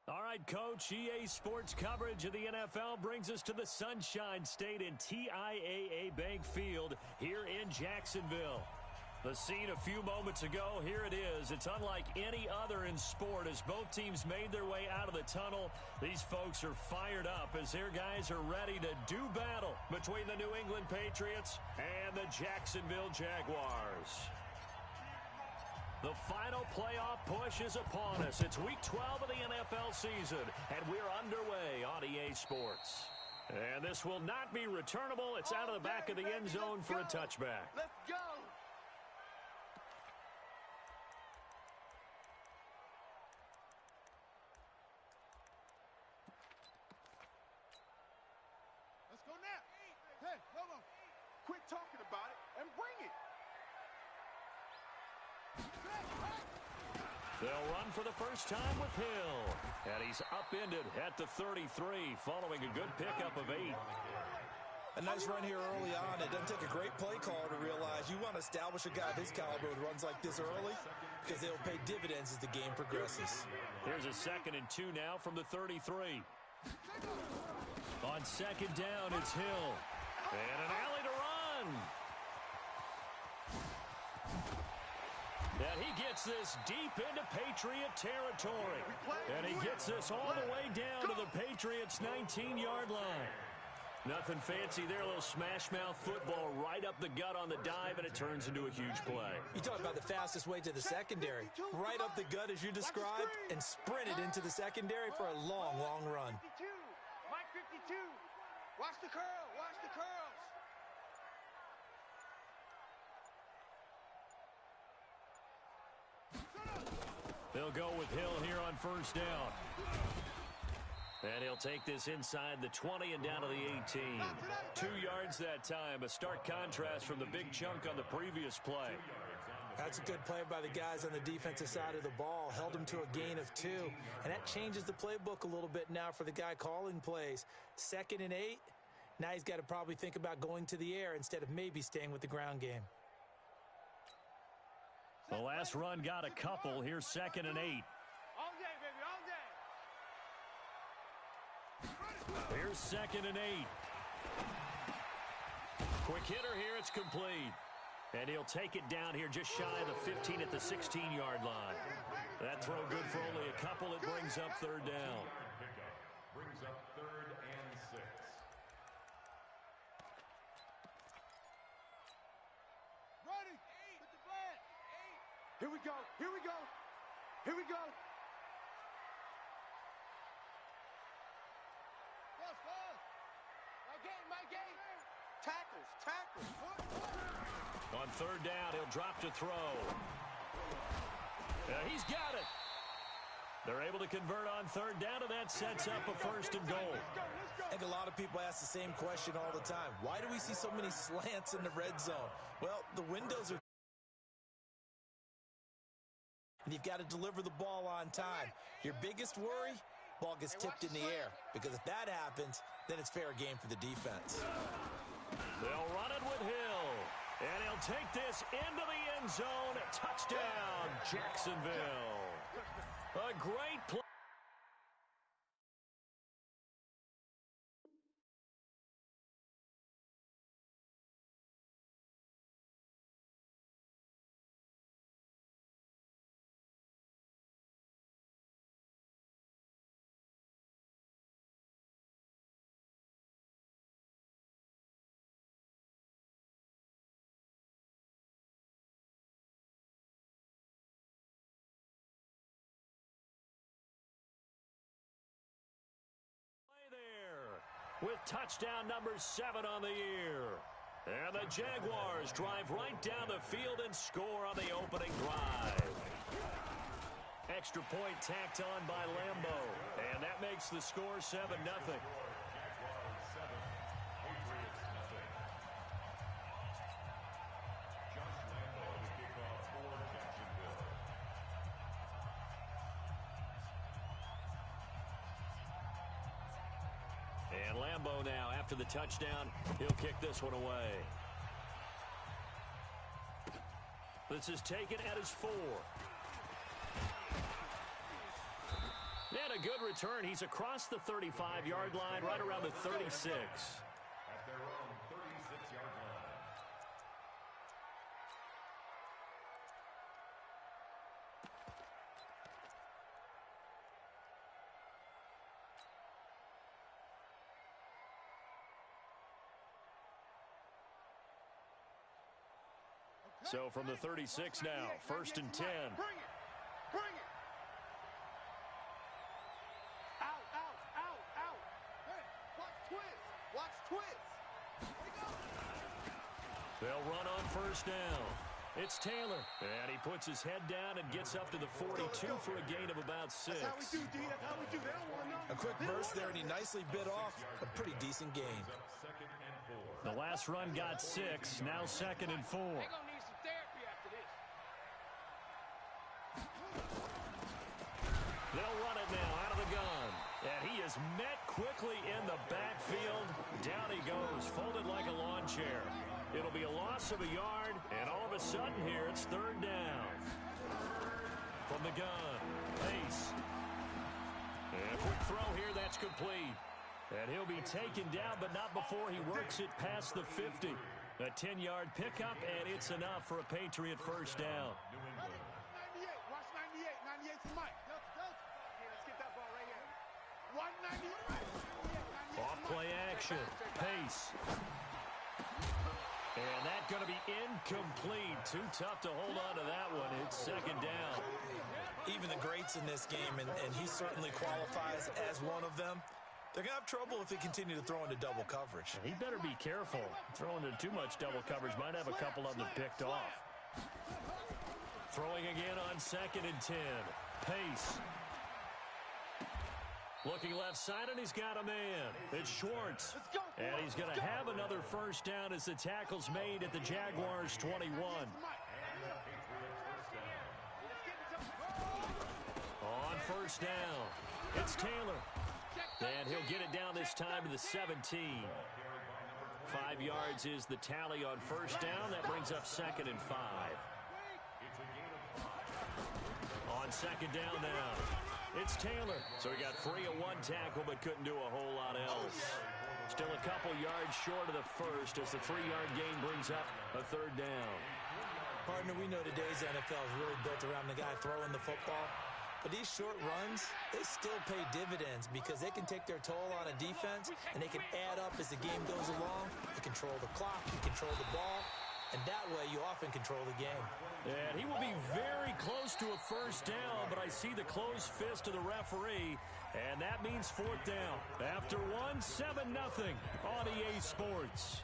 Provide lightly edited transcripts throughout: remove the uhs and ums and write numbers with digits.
All right, Coach, EA Sports coverage of the NFL brings us to the Sunshine State in TIAA Bank Field here in Jacksonville. The scene a few moments ago, here it is. It's unlike any other in sport as both teams made their way out of the tunnel. These folks are fired up as their guys are ready to do battle between the New England Patriots and the Jacksonville Jaguars. The final playoff push is upon us. It's Week 12 of the NFL season, and we're underway on EA Sports. And this will not be returnable. It's out of the back of the end zone for a touchback. Let's go! Let's go now. Hey, come on. Quit talking about it and bring it. They'll run for the first time with Hill. And he's upended at the 33 following a good pickup of 8. A nice run here early on. It doesn't take a great play caller to realize you want to establish a guy of his caliber with runs like this early because they'll pay dividends as the game progresses. Here's a 2nd and 2 now from the 33. On 2nd down, it's Hill. And an alley to run. And he gets this deep into Patriot territory. And he gets this all the way down to the Patriots' 19-yard line. Nothing fancy there, a little smash-mouth football right up the gut on the dive, and it turns into a huge play. You talk about the fastest way to the secondary. Right up the gut as you described, and sprinted into the secondary for a long, long run. Mike 52. Watch the curl. Watch the curls. They'll go with Hill here on 1st down. And he'll take this inside the 20 and down to the 18. 2 yards that time. A stark contrast from the big chunk on the previous play. That's a good play by the guys on the defensive side of the ball. Held him to a gain of 2. And that changes the playbook a little bit now for the guy calling plays. 2nd and 8. Now he's got to probably think about going to the air instead of maybe staying with the ground game. The last run got a couple. Here's 2nd and 8. All day, baby, all day. Here's 2nd and 8. Quick hitter here. It's complete. And he'll take it down here just shy of the 15 at the 16-yard line. That throw good for only a couple. It brings up 3rd down. Brings up 3rd and 6. Ready. Hit the flag. Here we go. Here we go. Here we go. My game. Tackles. On 3rd down, he'll drop to throw. He's got it. They're able to convert on 3rd down, and that sets up a 1st and goal. I think a lot of people ask the same question all the time. Why do we see so many slants in the red zone? Well, the windows are... and you've got to deliver the ball on time. Your biggest worry, ball gets tipped in the air. Because if that happens, then it's fair game for the defense. They'll run it with Hill. And he'll take this into the end zone. Touchdown, Jacksonville. A great play. With touchdown number 7 on the year. And the Jaguars drive right down the field and score on the opening drive. Extra point tacked on by Lambo. And that makes the score 7-0. And Lambo now, after the touchdown, he'll kick this one away. This is taken at his 4. And a good return. He's across the 35-yard line, right around the 36. At their own 36-yard line. So from the 36 now, 1st and 10. Bring it. Bring it. Out, out, out, out. Hey, watch twist. Watch twist. They'll run on 1st down. It's Taylor. And he puts his head down and gets up to the 42 for a gain of about 6. That's how we do, D. That's how we do. They don't want nothing. A quick burst there, and he nicely bit off a pretty decent gain. Second and 4. The last run got 6. Now 2nd and 4. They're going to need some therapy after this. They'll run it now out of the gun. And he is met quickly in the backfield. Down he goes, folded like a lawn chair. It'll be a loss of a yard, and all of a sudden here, it's 3rd down. From the gun, Pace. And a quick throw here, that's complete. And he'll be taken down, but not before he works it past the 50. A 10-yard pickup, and it's enough for a Patriot 1st down. 98. Watch 98. 98 for Mike. Delta, Delta. Yeah, let's get that ball right here. 198. Off play action, Pace. And that's going to be incomplete. Too tough to hold on to that one. It's 2nd down. Even the greats in this game, and he certainly qualifies as one of them, they're going to have trouble if they continue to throw into double coverage. He better be careful. Throwing into too much double coverage might have a couple of them picked off. Throwing again on 2nd and 10. Pace. Looking left side, and he's got a man. It's Schwartz. And he's going to have another 1st down as the tackle's made at the Jaguars' 21. On 1st down, it's Taylor. And he'll get it down this time to the 17. 5 yards is the tally on 1st down. That brings up 2nd and 5. On 2nd down now, it's Taylor. So he got free of 1 tackle but couldn't do a whole lot else. Still a couple yards short of the 1st as the 3-yard gain brings up a 3rd down. Partner, we know today's NFL is really built around the guy throwing the football. But these short runs, they still pay dividends because they can take their toll on a defense, and they can add up as the game goes along. You control the clock, you control the ball, and that way you often control the game. And he will be very close to a 1st down, but I see the closed fist of the referee, and that means 4th down. After 1, 7-0 on EA Sports.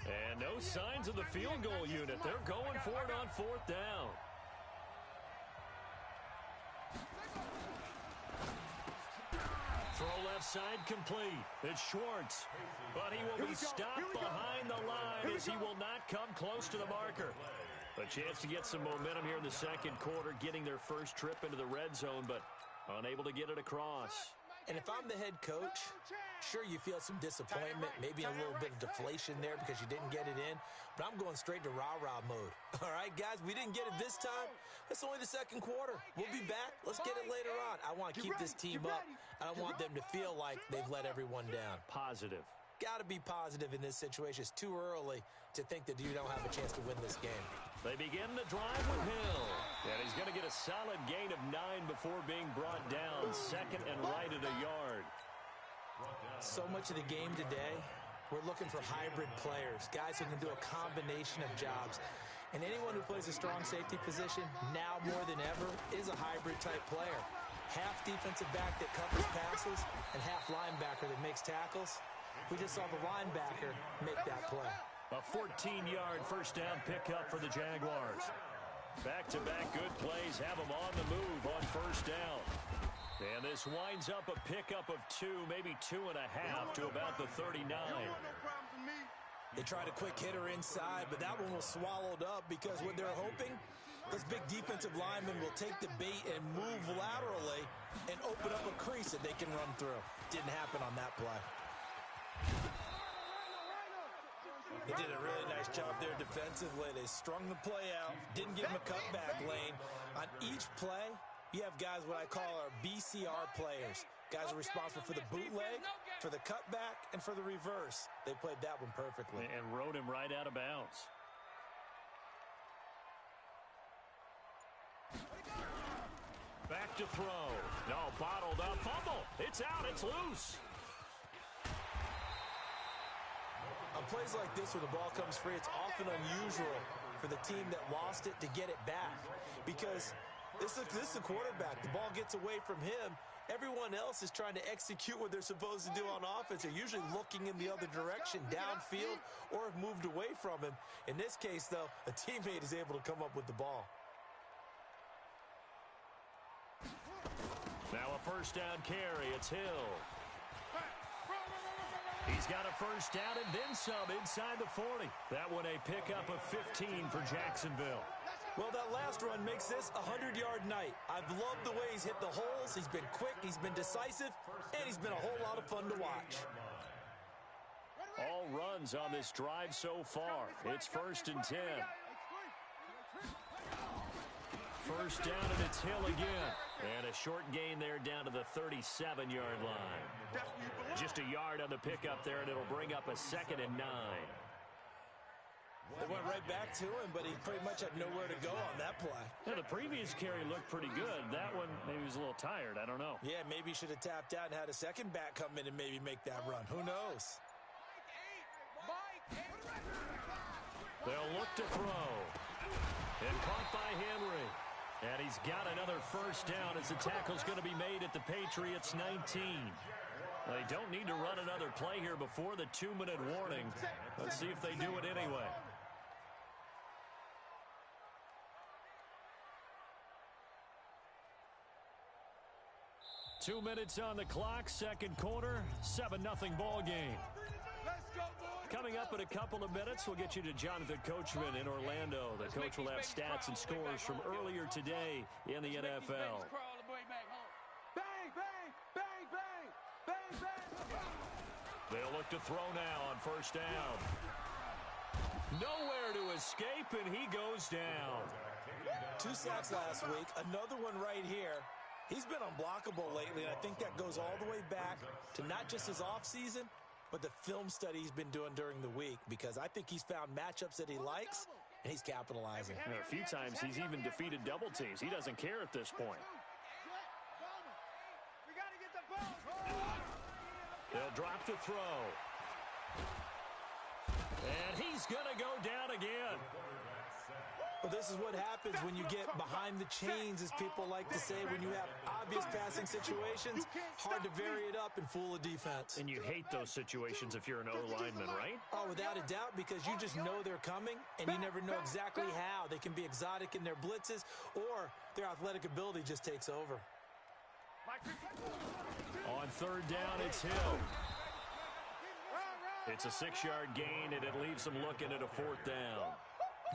And no signs of the field goal unit. They're going for it on 4th down. Throw left side complete. It's Schwartz. But he will be stopped behind the line as he will not come close to the marker. A chance to get some momentum here in the 2nd quarter, getting their first trip into the red zone, but unable to get it across. And if I'm the head coach, sure, you feel some disappointment, maybe a little bit of deflation there because you didn't get it in, but I'm going straight to rah-rah mode. All right, guys, we didn't get it this time. It's only the 2nd quarter. We'll be back. Let's get it later on. I want to keep this team up. I don't want them to feel like they've let everyone down. Positive. Got to be positive in this situation. It's too early to think that you don't have a chance to win this game. They begin to drive with Hill. And he's going to get a solid gain of 9 before being brought down. 2nd and right at a yard. So much of the game today, we're looking for hybrid players, guys who can do a combination of jobs. And anyone who plays a strong safety position, now more than ever, is a hybrid-type player. Half defensive back that covers passes and half linebacker that makes tackles. We just saw the linebacker make that play. A 14-yard 1st down pickup for the Jaguars. Back-to-back good plays have them on the move on 1st down. And this winds up a pickup of 2, maybe 2.5 to about the 39. They tried a quick hitter inside, but that one was swallowed up because what they're hoping, those big defensive linemen will take the bait and move laterally and open up a crease that they can run through. Didn't happen on that play. They did a really nice job there defensively. They strung the play out, didn't give him a cutback lane. On each play, you have guys what I call our BCR players. Guys are responsible for the bootleg, for the cutback, and for the reverse. They played that one perfectly. And rode him right out of bounds. Back to throw. No, bottled up. Fumble. It's out. It's loose. On plays like this where the ball comes free, it's often unusual for the team that lost it to get it back. Because this is the quarterback. The ball gets away from him. Everyone else is trying to execute what they're supposed to do on offense. They're usually looking in the other direction, downfield, or have moved away from him. In this case, though, a teammate is able to come up with the ball. Now a first down carry. It's Hill. He's got a first down and then some inside the 40. That one a pickup of 15 for Jacksonville. Well, that last run makes this a 100-yard night. I've loved the way he's hit the holes. He's been quick, he's been decisive, and he's been a whole lot of fun to watch. All runs on this drive so far. It's 1st and 10. First down, and it's Hill again. And a short gain there down to the 37-yard line. Just a yard on the pickup there, and it'll bring up a 2nd and 9. They went right back to him, but he pretty much had nowhere to go on that play. Yeah, the previous carry looked pretty good. That one, maybe he was a little tired. I don't know. Yeah, maybe he should have tapped out and had a second back come in and maybe make that run. Who knows? They'll look to throw. And caught by Henry. And he's got another first down as the tackle's going to be made at the Patriots' 19. They don't need to run another play here before the 2-minute warning. Let's see if they do it anyway. Two minutes on the clock, second quarter, 7-0 ball game. Coming up in a couple of minutes, we'll get you to Jonathan Coachman in Orlando. The coach will have stats and scores from earlier today in the NFL. They'll look to throw now on first down. Nowhere to escape, and he goes down. 2 sacks last week, another one right here. He's been unblockable lately, and I think that goes all the way back to not just his offseason, but the film study he's been doing during the week, because I think he's found matchups that he likes, and he's capitalizing. And a few times he's even defeated double teams. He doesn't care at this point. They'll drop to throw. And he's going to go down again. Well, this is what happens when you get behind the chains, as people like to say, when you have obvious passing situations. Hard to vary it up and fool a defense. And you hate those situations if you're an O-lineman, right? Oh, without a doubt, because you just know they're coming, and you never know exactly how. They can be exotic in their blitzes, or their athletic ability just takes over. On third down, it's Hill. It's a 6-yard gain, and it leaves them looking at a 4th down.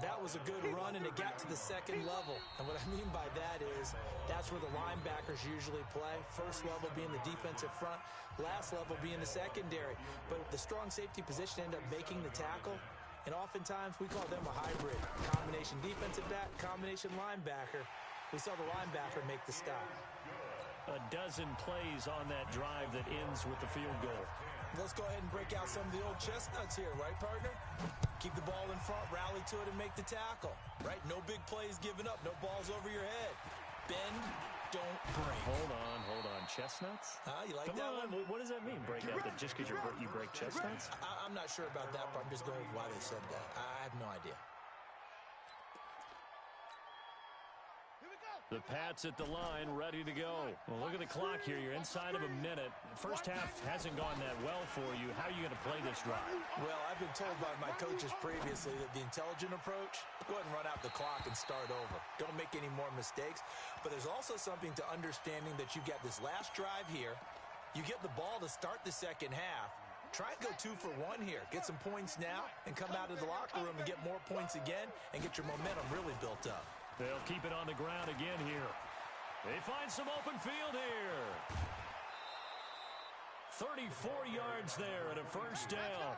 That was a good run, and it got to the second level. And what I mean by that is that's where the linebackers usually play. First level being the defensive front, last level being the secondary. But the strong safety position ended up making the tackle, and oftentimes we call them a hybrid. Combination defensive back, combination linebacker. We saw the linebacker make the stop. A dozen plays on that drive that ends with the field goal. Let's go ahead and break out some of the old chestnuts here, right, partner? Keep the ball in front, rally to it, and make the tackle, right? No big plays given up, no balls over your head. Bend, don't break. Hold on. Chestnuts? You like Come that on. one? What does that mean, break out? That just because you break chestnuts? I'm not sure about that, but I'm just going with why they said that. I have no idea. The Pats at the line, ready to go. Well, look at the clock here. You're inside of a minute. First half hasn't gone that well for you. How are you going to play this drive? Well, I've been told by my coaches previously that the intelligent approach, go ahead and run out the clock and start over. Don't make any more mistakes. But there's also something to understanding that you get this last drive here. You get the ball to start the second half. Try and go 2 for 1 here. Get some points now and come out of the locker room and get more points again and get your momentum really built up. They'll keep it on the ground again here. They find some open field here. 34 yards there and a first down.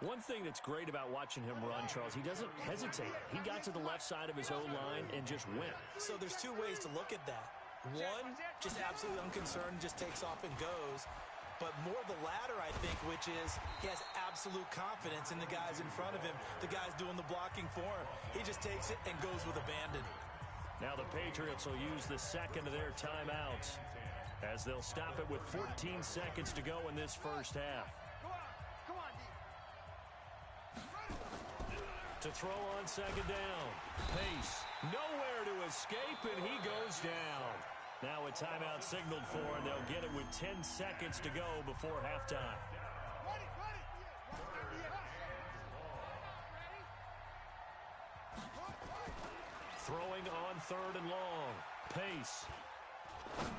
One thing that's great about watching him run, Charles, he doesn't hesitate. He got to the left side of his own line and just went. So there's two ways to look at that. One, just absolutely unconcerned, just takes off and goes. But more the latter, I think, which is he has absolute confidence in the guys in front of him, the guys doing the blocking for him. He just takes it and goes with abandon. Now the Patriots will use the second of their timeouts as they'll stop it with 14 seconds to go in this first half. To throw on second down. Pace. Nowhere to escape, and he goes down. Now a timeout signaled for, and they'll get it with 10 seconds to go before halftime. Throwing on third and long. Pace.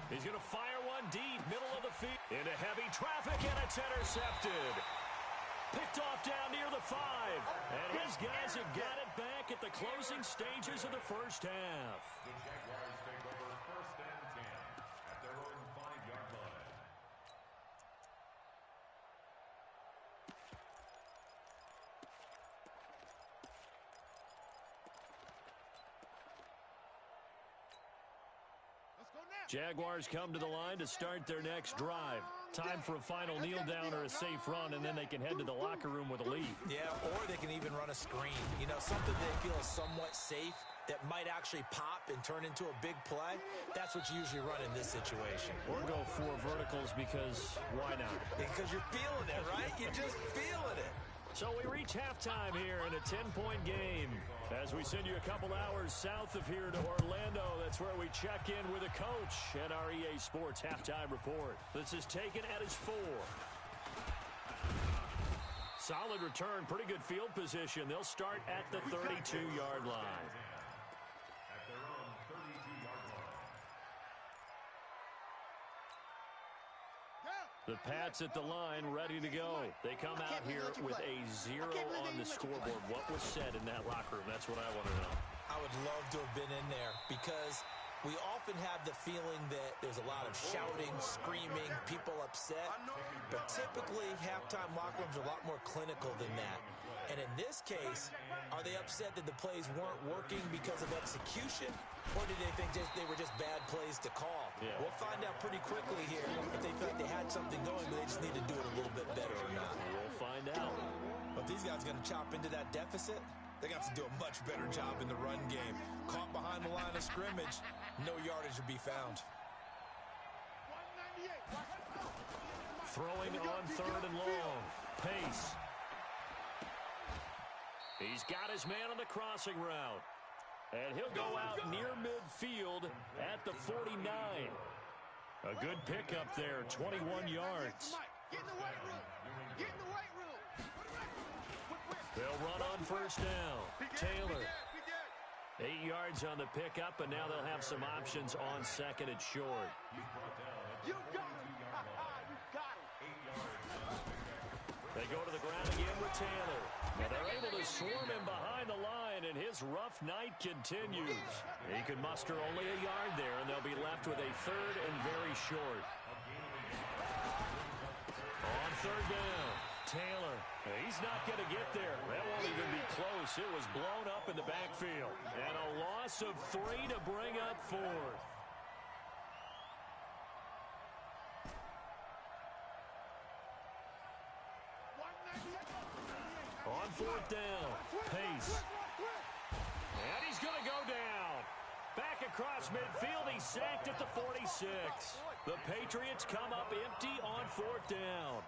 He's going to fire one deep, middle of the field. Into heavy traffic, and it's intercepted. Picked off down near the 5. And his guys have got it back at the closing stages of the first half. The Jaguars take over first and 10 at their own 5-yard line. Jaguars come to the line to start their next drive. Time for a final kneel down or a safe run, and then they can head to the locker room with a lead. Yeah, or they can even run a screen. You know, something they feel is somewhat safe that might actually pop and turn into a big play. That's what you usually run in this situation. Or go 4 verticals because why not? Because you're feeling it, right? You're just feeling it. So we reach halftime here in a 10-point game. As we send you a couple hours south of here to Orlando, that's where we check in with a coach at our EA Sports Halftime Report. This is taken at his 4. Solid return, pretty good field position. They'll start at the 32-yard line. At their own 32-yard line. The Pats at the line, ready to go. They come out here with a 0 on the scoreboard. What was said in that locker room? That's what I want to know. I would love to have been in there because we often have the feeling that there's a lot of shouting, screaming, people upset. But typically, halftime locker rooms are a lot more clinical than that. And in this case, are they upset that the plays weren't working because of execution? Or did they think they were just bad plays to call? Yeah. We'll find out pretty quickly here if they felt they had something going, but they just need to do it a little bit better or not. We'll find out. But these guys are going to chop into that deficit. They got to do a much better job in the run game. Caught behind the line of scrimmage, no yardage to be found. Throwing on third and long. Pace. He's got his man on the crossing route. And he'll go out near midfield at the 49. A good pickup there, 21 yards. Get in the weight room. Get in the weight room. They'll run on first down. Taylor. 8 yards on the pickup, and now they'll have some options on second and short. You got him. You got him. They go to the ground again with Taylor. Now they're able to swarm him behind the line, and his rough night continues. He can muster only a yard there, and they'll be left with a third and very short. On third down, Taylor. He's not going to get there. That won't even be close. It was blown up in the backfield. And a loss of 3 to bring up fourth. On fourth down, Pace. And he's going to go down. Back across midfield, he's sacked at the 46. The Patriots come up empty on fourth down.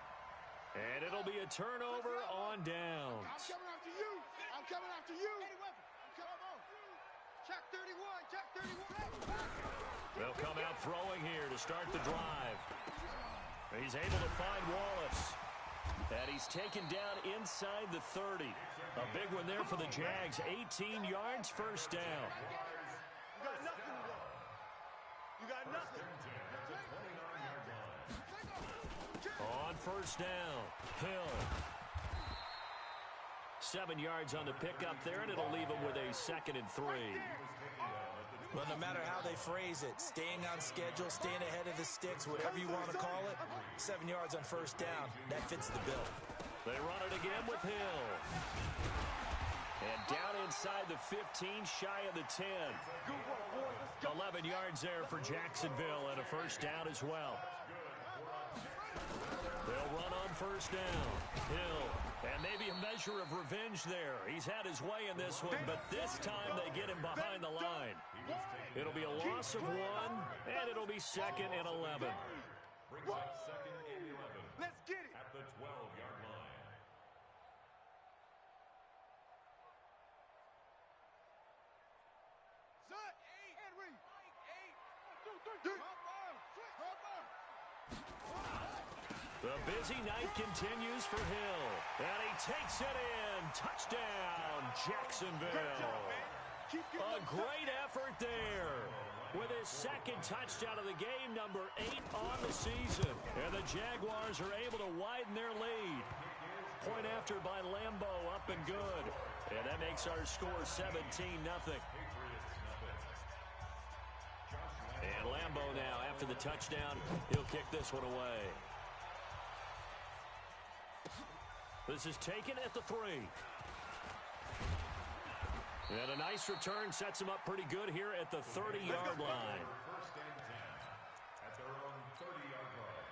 And it'll be a turnover on downs. I'm coming after you. I'm coming after you. I'm coming on. Check 31. Check 31. They'll come out throwing here to start the drive. He's able to find Wallace. And he's taken down inside the 30. A big one there for the Jags. 18 yards, first down. You got nothing. You got nothing. On first down, Hill. 7 yards on the pickup there, and it'll leave him with a second and 3. Well, no matter how they phrase it, staying on schedule, staying ahead of the sticks, whatever you want to call it, 7 yards on first down, that fits the bill. They run it again with Hill. And down inside the 15, shy of the 10. 11 yards there for Jacksonville and a first down as well. They'll run on first down. Hill. And maybe a measure of revenge there. He's had his way in this one, but this time they get him behind the line. It'll be a loss of 1, and it'll be 2nd and 11. Brings up 2nd and 11. Let's get it. At the 12-yard line. Set. And read. 1, 2, 3. The busy night continues for Hill. And he takes it in. Touchdown, Jacksonville. A great effort there. With his 2nd touchdown of the game, number 8 on the season. And the Jaguars are able to widen their lead. Point after by Lambo, up and good. And that makes our score 17-0. And Lambo now, after the touchdown, he'll kick this one away. This is taken at the 3. And a nice return sets him up pretty good here at the 30-yard line. First and 10 at their own 30-yard line.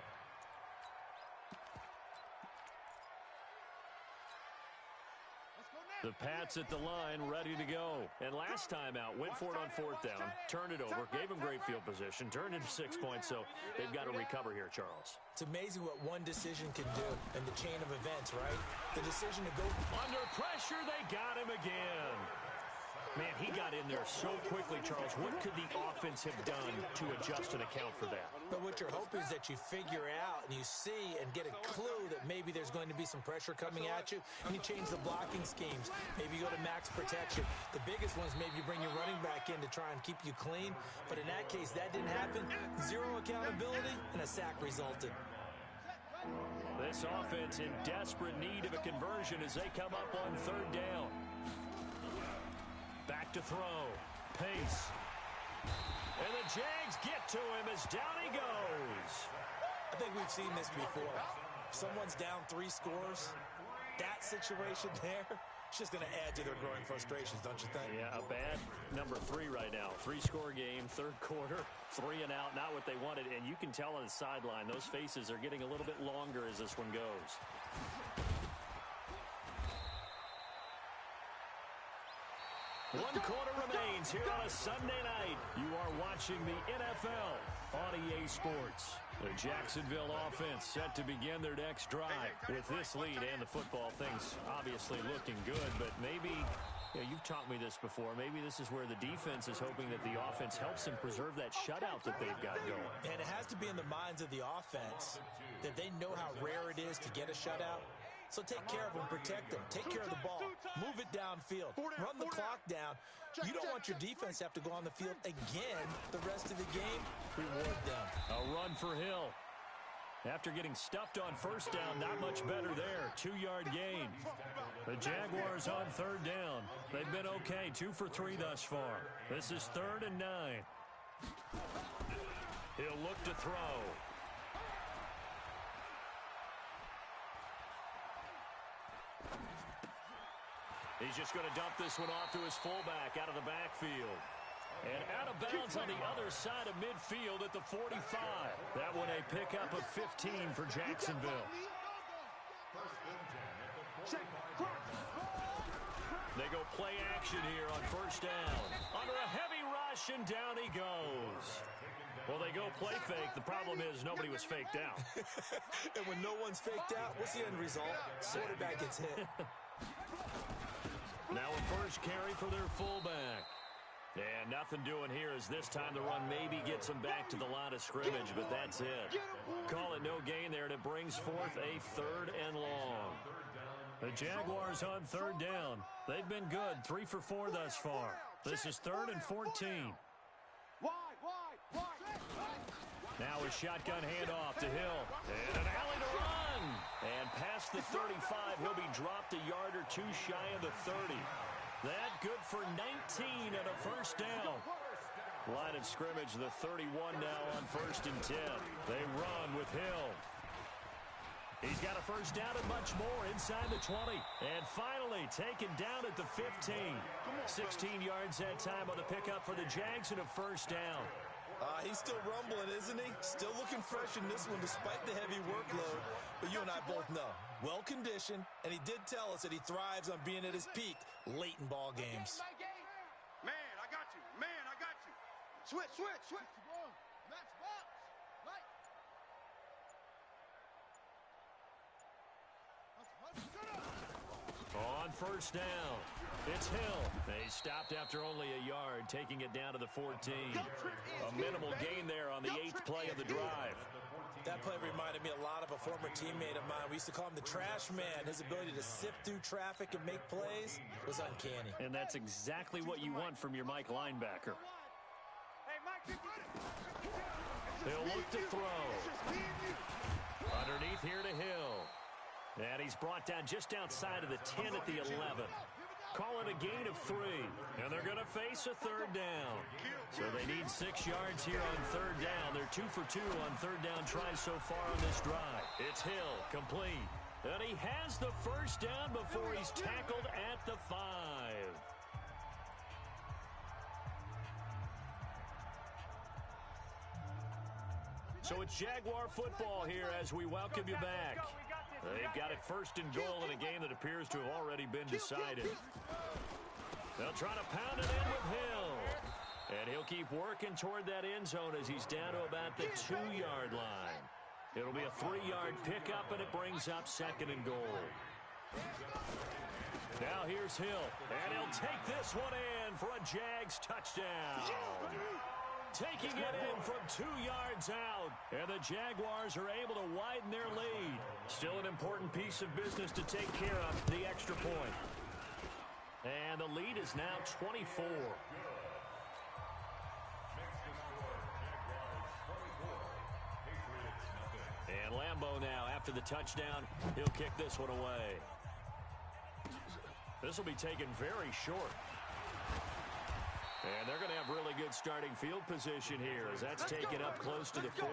The Pats at the line, ready to go. And last time out, went for it on 4th down, turned it over, gave him great field position, turned into 6 points, so they've got to recover here, Charles. It's amazing what one decision can do in the chain of events, right? The decision to go under pressure, they got him again. Man, he got in there so quickly, Charles. What could the offense have done to adjust and account for that? But what you're hoping is that you figure out and you see and get a clue that maybe there's going to be some pressure coming at you, and you change the blocking schemes. Maybe you go to max protection. The biggest ones, maybe you bring your running back in to try and keep you clean. But in that case, that didn't happen. 0 accountability, and a sack resulted. This offense in desperate need of a conversion as they come up on 3rd down. Back to throw. Pace. And the Jags get to him as down he goes. I think we've seen this before. If someone's down 3 scores, that situation there, it's just going to add to their growing frustrations, don't you think? Yeah, a bad number 3 right now. 3-score game, 3rd quarter, 3 and out, not what they wanted. And you can tell on the sideline, those faces are getting a little bit longer as this one goes. 1 quarter remains here on a Sunday night. You are watching the NFL on EA Sports. The Jacksonville offense set to begin their next drive. With this lead and the football, things obviously looking good, but maybe, you've taught me this before, maybe this is where the defense is hoping that the offense helps them preserve that shutout that they've got going. And it has to be in the minds of the offense that they know how rare it is to get a shutout. So take care of them, protect them, take care of the ball, move it downfield, run the clock down. You don't want your defense to have to go on the field again the rest of the game. Reward them. A run for Hill. After getting stuffed on 1st down, not much better there. 2-yard gain. The Jaguars on 3rd down. They've been okay, 2 for 3 thus far. This is 3rd and 9. He'll look to throw. He's just going to dump this one off to his fullback out of the backfield. And out of bounds on the other side of midfield at the 45. That one a pickup of 15 for Jacksonville. They go play action here on 1st down. Under a heavy rush, and down he goes. Well, they go play fake. The problem is nobody was faked out. And when no one's faked out, what's the end result? Quarterback gets hit. Now a first carry for their fullback. And nothing doing here as this time the run maybe gets them back to the line of scrimmage, but that's it. Call it no gain there, and it brings forth a 3rd and long. The Jaguars on 3rd down. They've been good, 3 for 4 thus far. This is 3rd and 14. Now a shotgun handoff to Hill. And an alley to run. And past the 35, he'll be dropped a yard or 2 shy of the 30. That good for 19 and a first down. Line of scrimmage, the 31 now on 1st and 10. They run with Hill. He's got a first down and much more inside the 20. And finally taken down at the 15. 16 yards that time on the pickup for the Jags and a first down. He's still rumbling, isn't he? Still looking fresh in this one despite the heavy workload. But you and I both know, well-conditioned, and he did tell us that he thrives on being at his peak late in ball games. Man, I got you. Man, I got you. Switch, switch, switch. Max box. Right. On first down, it's Hill. He stopped after only a yard, taking it down to the 14. A minimal gain there on the 8th play of the drive. That play reminded me a lot of a former teammate of mine. We used to call him the trash man. His ability to sift through traffic and make plays was uncanny. And that's exactly what you want from your Mike linebacker. Hey, Mike, He'll look to throw. Underneath here to Hill. And he's brought down just outside of the 10 at the 11. Call it a gain of 3. And they're going to face a third down. So they need 6 yards here on third down. They're 2 for 2 on third down tries so far on this drive. It's Hill, complete. And he has the first down before he's tackled at the 5. So it's Jaguar football here as we welcome you back. They've got it first and goal in a game that appears to have already been decided. They'll try to pound it in with Hill. And he'll keep working toward that end zone as he's down to about the 2-yard line. It'll be a 3-yard pickup, and it brings up second and goal. Now here's Hill, and he'll take this one in for a Jags touchdown. Taking it in from 2 yards out, and the Jaguars are able to widen their lead. Still an important piece of business to take care of, the extra point. And the lead is now 24. And Lambeau now, after the touchdown, he'll kick this one away. This will be taken very short. And they're going to have really good starting field position here as that's taken up close to the 40.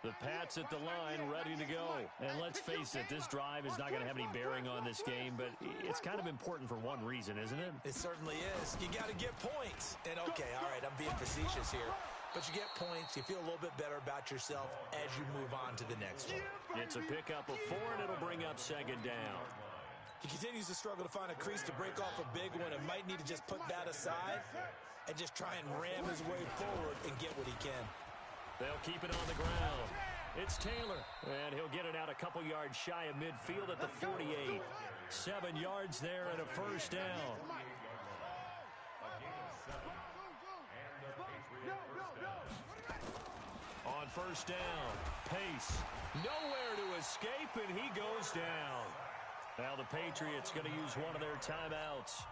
The Pats at the line, ready to go. And let's face it, this drive is not going to have any bearing on this game, but it's kind of important for one reason, isn't it? It certainly is. You got to get points. And okay, all right, I'm being facetious here. But you get points, you feel a little bit better about yourself as you move on to the next one. It's a pickup of 4, and it'll bring up second down. He continues to struggle to find a crease to break off a big one and might need to just put that aside and just try and ram his way forward and get what he can. They'll keep it on the ground. It's Taylor, and he'll get it out a couple yards shy of midfield at the 48. 7 yards there and a first down. On first down, Pace. Nowhere to escape, and he goes down. Now the Patriots going to use one of their timeouts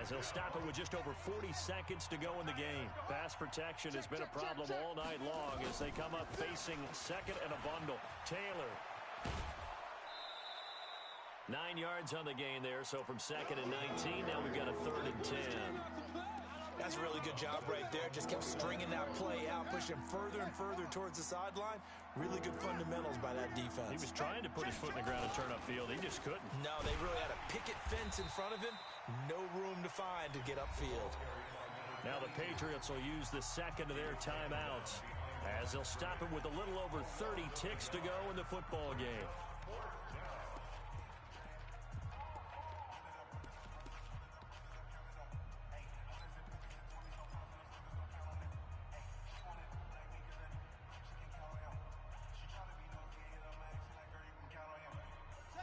as they'll stop it with just over 40 seconds to go in the game. Pass protection has been a problem all night long as they come up facing second and a bundle. Taylor. 9 yards on the gain there, so from second and 19, now we've got a third and 10. That's a really good job right there. Just kept stringing that play out, pushing further and further towards the sideline. Really good fundamentals by that defense. He was trying to put his foot in the ground and turn upfield. He just couldn't. No, they really had a picket fence in front of him. No room to find to get upfield. Now the Patriots will use the second of their timeouts as they'll stop it with a little over 30 ticks to go in the football game.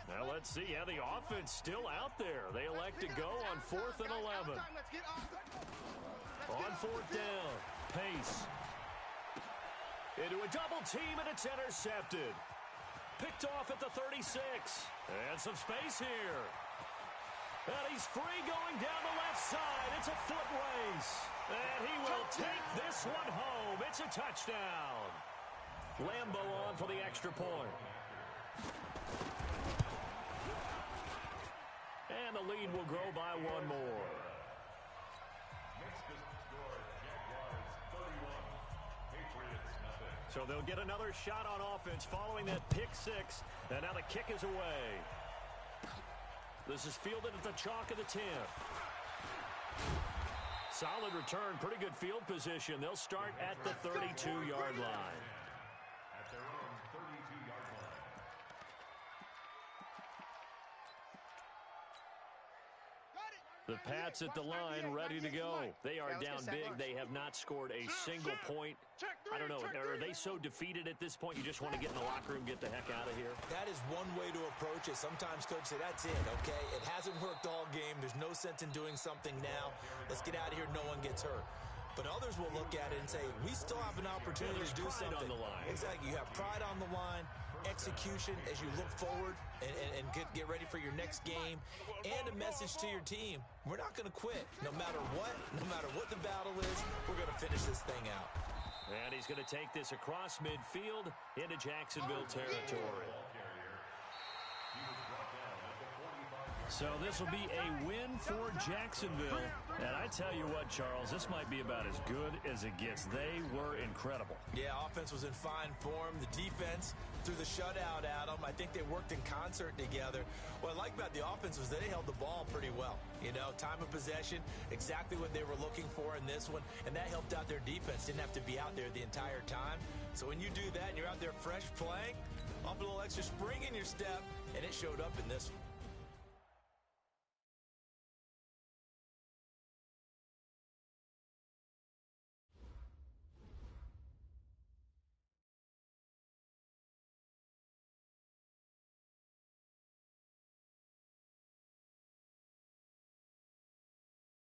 Now let's see. Yeah, the offense still out there. They elect to go on 4th and 11. On 4th down, Pace. Into a double team, and it's intercepted. Picked off at the 36. And some space here. And he's free going down the left side. It's a foot race. And he will take this one home. It's a touchdown. Lambeau on for the extra point. And the lead will grow by one more. So they'll get another shot on offense following that pick six. And now the kick is away. This is fielded at the chalk of the 10. Solid return, pretty good field position. They'll start at the 32-yard line. At their own 32-yard line. The Pats at the line, ready to go. They are down big. They have not scored a single point. I don't know, are they so defeated at this point you just want to get in the locker room, get the heck out of here? That is one way to approach it. Sometimes coach say, that's it, okay? It hasn't worked all game. There's no sense in doing something now. Let's get out of here. No one gets hurt. But others will look at it and say, we still have an opportunity to do something. On the line. Exactly. You have pride on the line, execution as you look forward and get ready for your next game, and a message to your team. We're not going to quit. No matter what the battle is, we're going to finish this thing out. And he's going to take this across midfield into Jacksonville territory. So this will be a win for Jacksonville. And I tell you what, Charles, this might be about as good as it gets. They were incredible. Yeah, offense was in fine form. The defense threw the shutout at them. I think they worked in concert together. What I like about the offense was they held the ball pretty well. You know, time of possession, exactly what they were looking for in this one. And that helped out their defense. Didn't have to be out there the entire time. So when you do that and you're out there fresh playing, up a little extra spring in your step, and it showed up in this one.